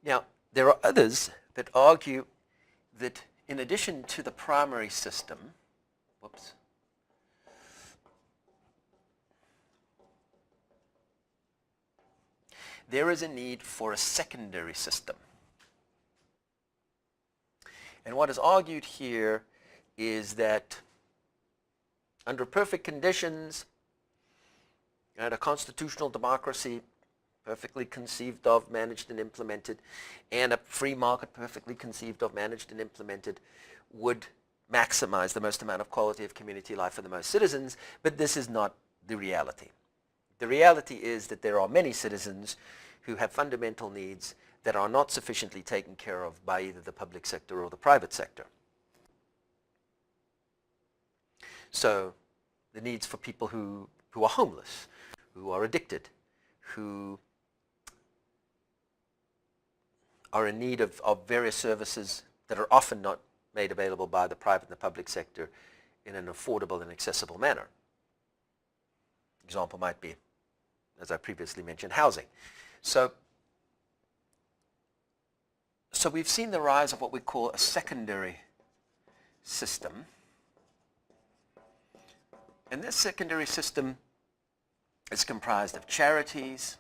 Now, there are others that argue that in addition to the primary system, whoops, there is a need for a secondary system. And what is argued here is that under perfect conditions, a constitutional democracy, perfectly conceived of, managed and implemented, and a free market perfectly conceived of, managed and implemented, would maximize the most amount of quality of community life for the most citizens, but this is not the reality. The reality is that there are many citizens who have fundamental needs that are not sufficiently taken care of by either the public sector or the private sector. So the needs for people who are homeless, who are addicted, who are in need of various services that are often not made available by the private and the public sector in an affordable and accessible manner. Example might be, as I previously mentioned, housing. So we've seen the rise of what we call a secondary system. And this secondary system is comprised of charities,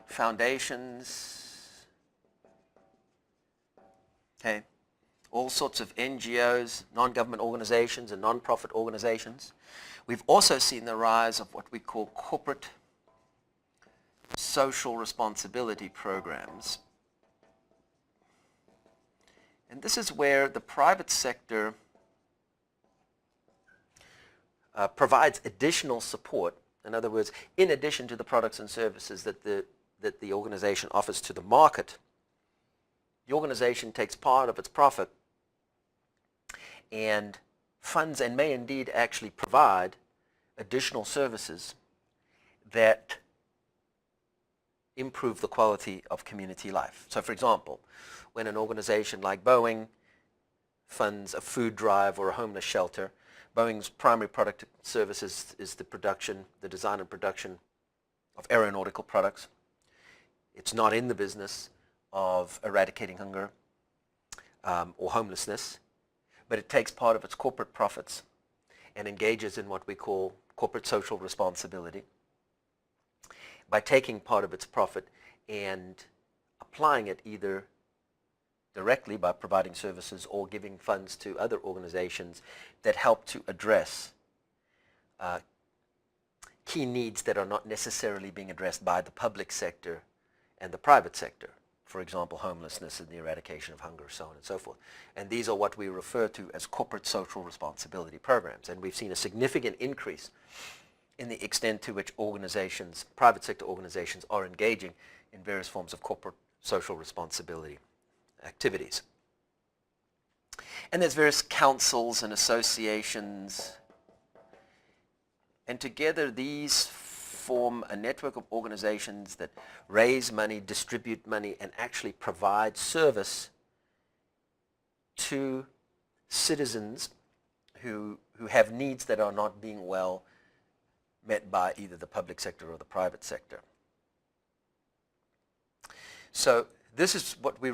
foundations, okay, all sorts of NGOs, non-government organizations and non-profit organizations. We've also seen the rise of what we call corporate social responsibility programs. And this is where the private sector provides additional support. In other words, in addition to the products and services that the organization offers to the market, the organization takes part of its profit and funds and may indeed actually provide additional services that improve the quality of community life. So for example, when an organization like Boeing funds a food drive or a homeless shelter, Boeing's primary product services is the design and production of aeronautical products. It's not in the business of eradicating hunger or homelessness, but it takes part of its corporate profits and engages in what we call corporate social responsibility by taking part of its profit and applying it either directly by providing services or giving funds to other organizations that help to address key needs that are not necessarily being addressed by the public sector and the private sector. For example, homelessness and the eradication of hunger, so on and so forth. And these are what we refer to as corporate social responsibility programs. And we've seen a significant increase in the extent to which organizations, private sector organizations, are engaging in various forms of corporate social responsibility activities. And there's various councils and associations, and together these form a network of organizations that raise money, distribute money, and actually provide service to citizens who have needs that are not being well met by either the public sector or the private sector. So this is what we